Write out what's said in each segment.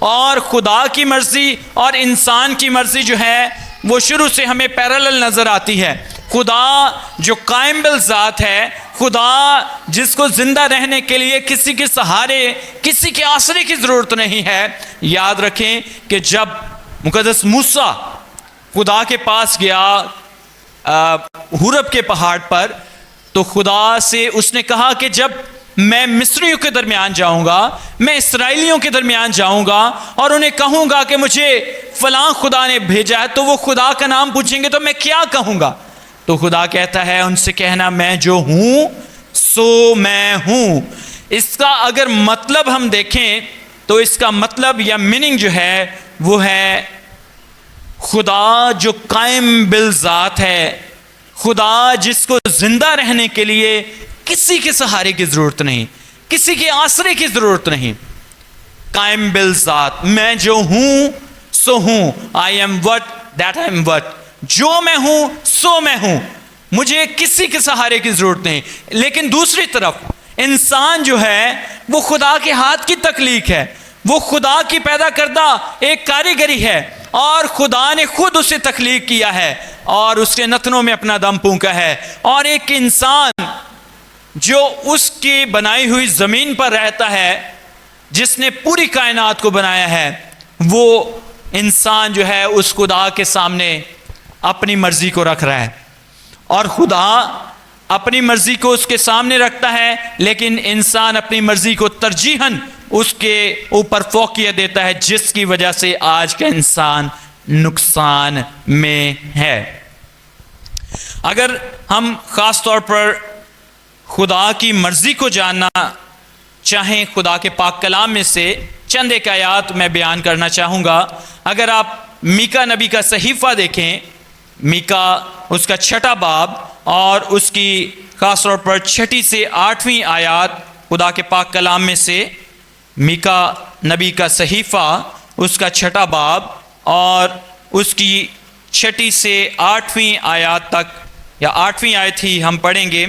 اور خدا کی مرضی اور انسان کی مرضی جو ہے وہ شروع سے ہمیں پیرالل نظر آتی ہے۔ خدا جو قائم بالذات ہے، خدا جس کو زندہ رہنے کے لیے کسی کے سہارے، کسی کے آسرے کی ضرورت نہیں ہے۔ یاد رکھیں کہ جب مقدس موسیٰ خدا کے پاس گیا حورب کے پہاڑ پر، تو خدا سے اس نے کہا کہ جب میں مصریوں کے درمیان جاؤں گا، میں اسرائیلیوں کے درمیان جاؤں گا اور انہیں کہوں گا کہ مجھے فلاں خدا نے بھیجا ہے، تو وہ خدا کا نام پوچھیں گے تو میں کیا کہوں گا؟ تو خدا کہتا ہے ان سے کہنا میں جو ہوں سو میں ہوں۔ اس کا اگر مطلب ہم دیکھیں تو اس کا مطلب یا میننگ جو ہے وہ ہے خدا جو قائم بالذات ہے، خدا جس کو زندہ رہنے کے لیے کسی کے سہارے کی ضرورت نہیں، کسی کے آسرے کی ضرورت نہیں، قائم بالذات، میں جو ہوں سو ہوں، I am what that I am what، جو میں ہوں سو میں ہوں، مجھے کسی کے سہارے کی ضرورت نہیں۔ لیکن دوسری طرف انسان جو ہے وہ خدا کے ہاتھ کی تخلیق ہے، وہ خدا کی پیدا کردہ ایک کاریگری ہے، اور خدا نے خود اسے تخلیق کیا ہے اور اس کے نتنوں میں اپنا دم پھونکا ہے۔ اور ایک انسان جو اس کی بنائی ہوئی زمین پر رہتا ہے، جس نے پوری کائنات کو بنایا ہے، وہ انسان جو ہے اس خدا کے سامنے اپنی مرضی کو رکھ رہا ہے، اور خدا اپنی مرضی کو اس کے سامنے رکھتا ہے، لیکن انسان اپنی مرضی کو ترجیحاً اس کے اوپر فوقیت دیتا ہے، جس کی وجہ سے آج کا انسان نقصان میں ہے۔ اگر ہم خاص طور پر خدا کی مرضی کو جاننا چاہیں، خدا کے پاک کلام میں سے چند ایک آیات میں بیان کرنا چاہوں گا۔ اگر آپ میکا نبی کا صحیفہ دیکھیں، میکا اس کا 6 باب اور اس کی خاص طور پر 6 سے 8 آیات خدا کے پاک کلام میں سے، میکا نبی کا صحیفہ اس کا 6 باب اور اس کی 6 سے 8 آیات تک، یا 8ویں آیت ہی ہم پڑھیں گے۔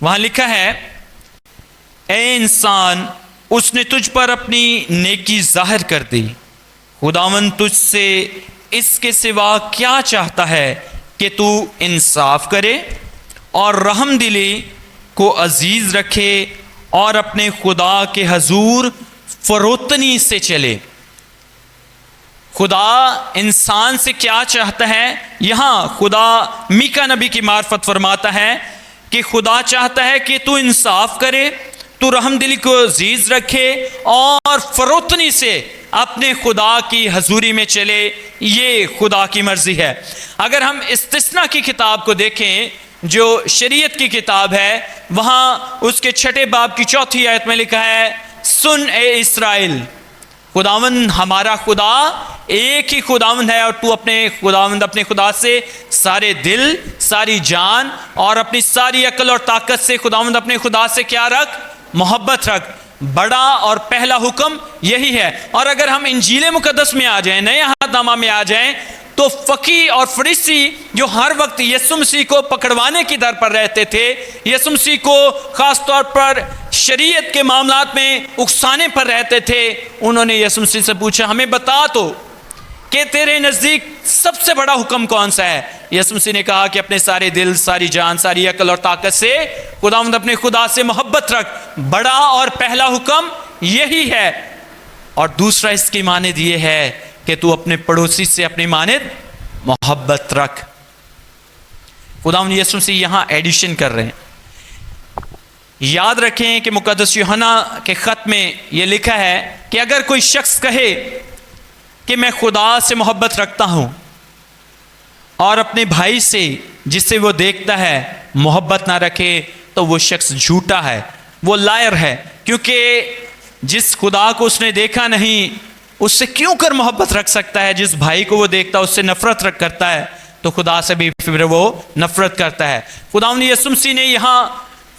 وہاں لکھا ہے، اے انسان، اس نے تجھ پر اپنی نیکی ظاہر کر دی، خداوند تجھ سے اس کے سوا کیا چاہتا ہے کہ تو انصاف کرے اور رحم دلی کو عزیز رکھے اور اپنے خدا کے حضور فروتنی سے چلے۔ خدا انسان سے کیا چاہتا ہے؟ یہاں خدا میکا نبی کی معرفت فرماتا ہے کہ خدا چاہتا ہے کہ تو انصاف کرے، تو رحم دلی کو عزیز رکھے اور فروتنی سے اپنے خدا کی حضوری میں چلے۔ یہ خدا کی مرضی ہے۔ اگر ہم استثناء کی کتاب کو دیکھیں جو شریعت کی کتاب ہے، وہاں اس کے 6 باب کی 4 آیت میں لکھا ہے، سن اے اسرائیل، خداوند ہمارا خدا ایک ہی خداوند ہے، اور تو اپنے خدا سے سارے دل، ساری جان اور اپنی ساری عقل اور طاقت سے خداوند اپنے خدا سے کیا رکھ؟ محبت رکھ۔ بڑا اور پہلا حکم یہی ہے۔ اور اگر ہم انجیل مقدس میں آ جائیں، نئے عہد نامہ میں آ جائیں، تو فقی اور فریسی جو ہر وقت یسوع مسیح کو پکڑوانے کی در پر رہتے تھے، یسوع مسیح کو خاص طور پر شریعت کے معاملات میں اکسانے پر رہتے تھے، انہوں نے یسوع مسیح سے پوچھا، ہمیں بتا تو کہ تیرے نزدیک سب سے بڑا حکم کون سا ہے؟ یسوع مسیح نے کہا کہ اپنے سارے دل، ساری جان، ساری عقل اور طاقت سے خداوند اپنے خدا سے محبت رکھ۔ بڑا اور پہلا حکم یہی ہے، اور دوسرا اس کی مانند یہ ہے کہ تو اپنے پڑوسی سے اپنی مانند محبت رکھ۔ خداوند یسوع مسیح یہاں ایڈیشن کر رہے ہیں۔ یاد رکھیں کہ مقدس یوحنا کے خط میں یہ لکھا ہے کہ اگر کوئی شخص کہے کہ میں خدا سے محبت رکھتا ہوں اور اپنے بھائی سے جسے وہ دیکھتا ہے محبت نہ رکھے، تو وہ شخص جھوٹا ہے، وہ لائر ہے، کیونکہ جس خدا کو اس نے دیکھا نہیں اس سے کیوں کر محبت رکھ سکتا ہے؟ جس بھائی کو وہ دیکھتا ہے اس سے نفرت کرتا ہے، تو خدا سے بھی پھر وہ نفرت کرتا ہے۔ خداوند یسوع مسیح نے یہاں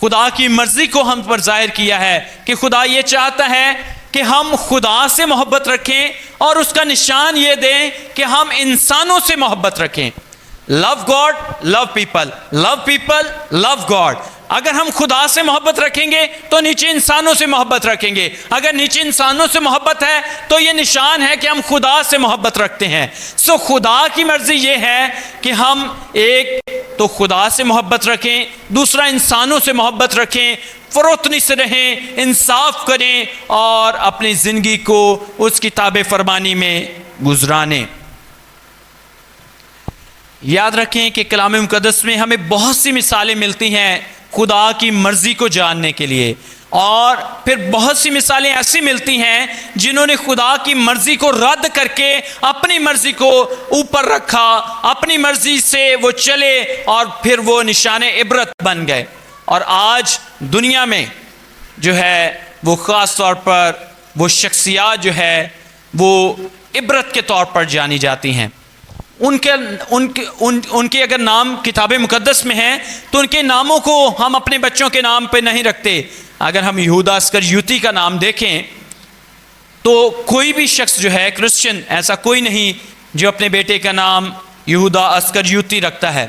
خدا کی مرضی کو ہم پر ظاہر کیا ہے کہ خدا یہ چاہتا ہے کہ ہم خدا سے محبت رکھیں، اور اس کا نشان یہ دیں کہ ہم انسانوں سے محبت رکھیں۔ Love God, love people, love people, love God. اگر ہم خدا سے محبت رکھیں گے تو نیچے انسانوں سے محبت رکھیں گے. اگر نیچے انسانوں سے محبت ہے تو یہ نشان ہے کہ ہم خدا سے محبت رکھتے ہیں. سو خدا کی مرضی یہ ہے کہ ہم ایک تو خدا سے محبت رکھیں, دوسرا انسانوں سے محبت رکھیں, فروتنی سے رہیں, انصاف کریں اور اپنی زندگی کو اس کی تابع فرمانی میں گزاریں. یاد رکھیں کہ کلام مقدس میں ہمیں بہت سی مثالیں ملتی ہیں خدا کی مرضی کو جاننے کے لیے, اور پھر بہت سی مثالیں ایسی ملتی ہیں جنہوں نے خدا کی مرضی کو رد کر کے اپنی مرضی کو اوپر رکھا, اپنی مرضی سے وہ چلے اور پھر وہ نشان عبرت بن گئے. اور آج دنیا میں جو ہے وہ خاص طور پر وہ شخصیات جو ہے وہ عبرت کے طور پر جانی جاتی ہیں. ان کے اگر نام کتاب مقدس میں ہیں تو ان کے ناموں کو ہم اپنے بچوں کے نام پہ نہیں رکھتے. اگر ہم یہودا اسکریوتی کا نام دیکھیں تو کوئی بھی شخص جو ہے کرسچن ایسا کوئی نہیں جو اپنے بیٹے کا نام یہودا اسکریوتی رکھتا ہے.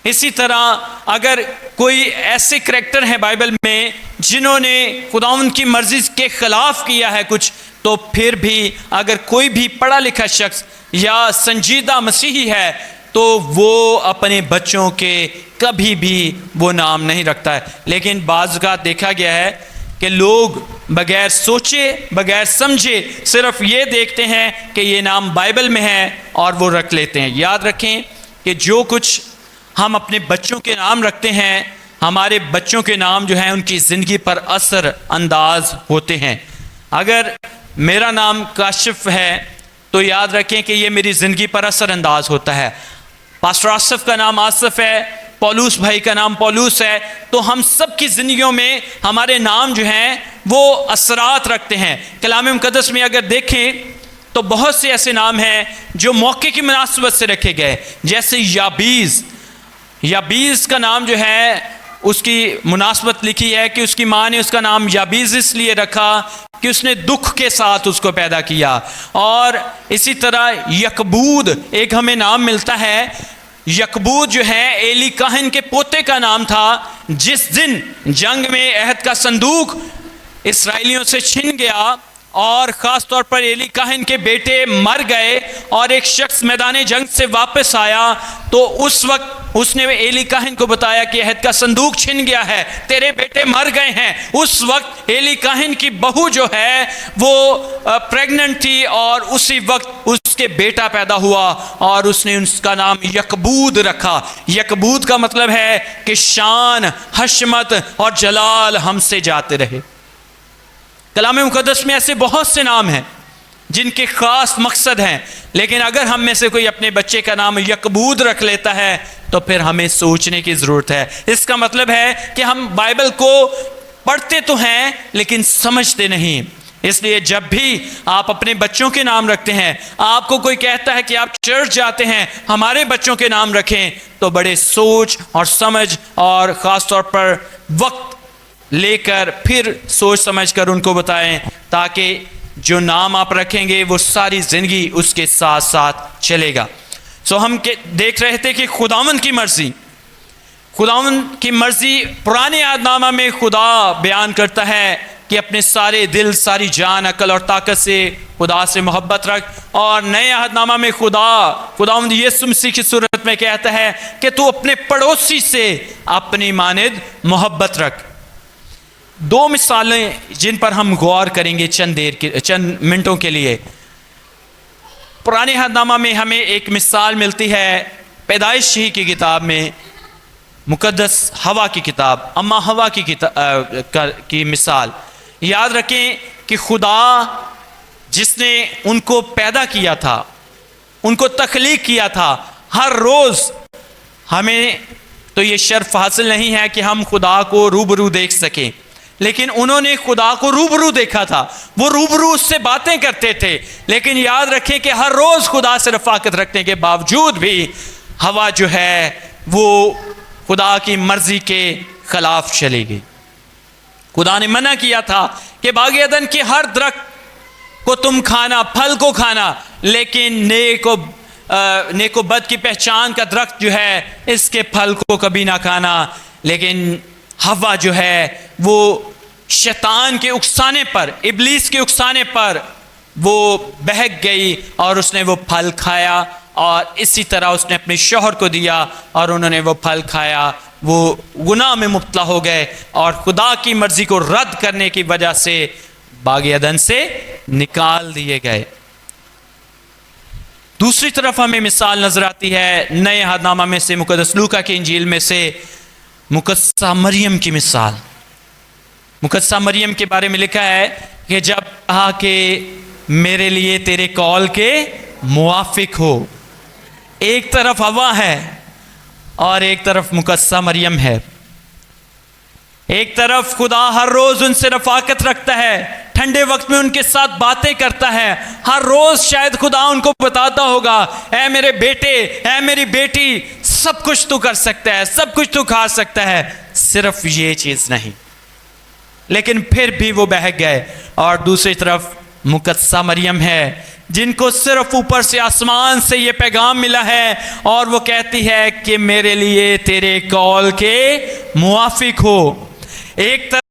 اسی طرح اگر کوئی ایسے کریکٹر ہیں بائبل میں جنہوں نے خداوند کی مرضی کے خلاف کیا ہے کچھ, تو پھر بھی اگر کوئی بھی پڑھا لکھا شخص یا سنجیدہ مسیحی ہے تو وہ اپنے بچوں کے کبھی بھی وہ نام نہیں رکھتا ہے. لیکن بعض اوقات دیکھا گیا ہے کہ لوگ بغیر سوچے بغیر سمجھے صرف یہ دیکھتے ہیں کہ یہ نام بائبل میں ہے اور وہ رکھ لیتے ہیں. یاد رکھیں کہ جو کچھ ہم اپنے بچوں کے نام رکھتے ہیں, ہمارے بچوں کے نام جو ہیں ان کی زندگی پر اثر انداز ہوتے ہیں. اگر میرا نام کاشف ہے تو یاد رکھیں کہ یہ میری زندگی پر اثر انداز ہوتا ہے. پاسٹر آصف کا نام آصف ہے, پولوس بھائی کا نام پولوس ہے, تو ہم سب کی زندگیوں میں ہمارے نام جو ہیں وہ اثرات رکھتے ہیں. کلام مقدس میں اگر دیکھیں تو بہت سے ایسے نام ہیں جو موقع کی مناسبت سے رکھے گئے, جیسے یابیز. یابیز کا نام جو ہے اس کی مناسبت لکھی ہے کہ اس کی ماں نے اس کا نام یابیز اس لیے رکھا کہ اس نے دکھ کے ساتھ اس کو پیدا کیا. اور اسی طرح یکبود ایک ہمیں نام ملتا ہے. یکبود جو ہے ایلی کاہن کے پوتے کا نام تھا. جس دن جنگ میں عہد کا صندوق اسرائیلیوں سے چھن گیا اور خاص طور پر ایلی کاہن کے بیٹے مر گئے اور ایک شخص میدان جنگ سے واپس آیا, تو اس وقت اس نے ایلی کاہن کو بتایا کہ عہد کا صندوق چھن گیا ہے, تیرے بیٹے مر گئے ہیں. اس وقت ایلی کاہن کی بہو جو ہے وہ پریگننٹ تھی اور اسی وقت اس کے بیٹا پیدا ہوا اور اس نے اس کا نام یکبود رکھا. یکبود کا مطلب ہے کہ شان, حشمت اور جلال ہم سے جاتے رہے. کلام مقدس میں ایسے بہت سے نام ہیں جن کے خاص مقصد ہیں, لیکن اگر ہم میں سے کوئی اپنے بچے کا نام یکبود رکھ لیتا ہے تو پھر ہمیں سوچنے کی ضرورت ہے. اس کا مطلب ہے کہ ہم بائبل کو پڑھتے تو ہیں لیکن سمجھتے نہیں. اس لیے جب بھی آپ اپنے بچوں کے نام رکھتے ہیں, آپ کو کوئی کہتا ہے کہ آپ چرچ جاتے ہیں, ہمارے بچوں کے نام رکھیں, تو بڑے سوچ اور سمجھ اور خاص طور پر وقت لے کر پھر سوچ سمجھ کر ان کو بتائیں, تاکہ جو نام آپ رکھیں گے وہ ساری زندگی اس کے ساتھ ساتھ چلے گا. سو ہم دیکھ رہے تھے کہ خداوند کی مرضی پرانے عہد نامہ میں خدا بیان کرتا ہے کہ اپنے سارے دل, ساری جان, عقل اور طاقت سے خدا سے محبت رکھ, اور نئے عہد نامہ میں خداوند یسوع مسیح کی صورت میں کہتا ہے کہ تو اپنے پڑوسی سے اپنی مانند محبت رکھ. دو مثالیں جن پر ہم غور کریں گے چند منٹوں کے لیے. پرانے عہد نامہ میں ہمیں ایک مثال ملتی ہے پیدائش ہی کی کتاب میں, مقدس ہوا کی کتاب, اماں ہوا کی مثال. یاد رکھیں کہ خدا جس نے ان کو پیدا کیا تھا, ان کو تخلیق کیا تھا, ہر روز ہمیں تو یہ شرف حاصل نہیں ہے کہ ہم خدا کو روبرو دیکھ سکیں, لیکن انہوں نے خدا کو روبرو دیکھا تھا, وہ روبرو اس سے باتیں کرتے تھے. لیکن یاد رکھیں کہ ہر روز خدا سے رفاقت رکھنے کے باوجود بھی ہوا جو ہے وہ خدا کی مرضی کے خلاف چلی گئی. خدا نے منع کیا تھا کہ باغ عدن کے ہر درخت کو تم کھانا, پھل کو کھانا, لیکن نیک و بد کی پہچان کا درخت جو ہے اس کے پھل کو کبھی نہ کھانا. لیکن ہوا جو ہے وہ شیطان کے اکسانے پر، ابلیس کے اکسانے پر وہ بہک گئی اور اس نے وہ پھل کھایا، اور اسی طرح اس نے اپنے شوہر کو دیا اور انہوں نے وہ پھل کھایا، وہ گناہ میں مبتلا ہو گئے اور خدا کی مرضی کو رد کرنے کی وجہ سے باغ عدن سے نکال دیے گئے۔ دوسری طرف ہمیں مثال نظر آتی ہے نئے عہد نامہ میں سے، مقدس لوکا کی انجیل میں سے، مقدسہ مریم کی مثال۔ مقدسہ مریم کے بارے میں لکھا ہے کہ جب کہا کہ میرے لیے تیرے قول کے موافق ہو، ایک طرف ہوا ہے اور ایک طرف مقدسہ مریم ہے، ایک طرف خدا ہر روز ان سے رفاقت رکھتا ہے، ٹھنڈے وقت میں ان کے ساتھ باتیں کرتا ہے، ہر روز شاید خدا ان کو بتاتا ہوگا اے میرے بیٹے، اے میری بیٹی، سب کچھ تو کر سکتا ہے، سب کچھ تو کھا سکتا ہے، صرف یہ چیز نہیں۔ لیکن پھر بھی وہ بہک گئے۔ اور دوسری طرف مقدسہ مریم ہے جن کو صرف اوپر سے آسمان سے یہ پیغام ملا ہے اور وہ کہتی ہے کہ میرے لیے تیرے قول کے موافق ہو۔ ایک طرف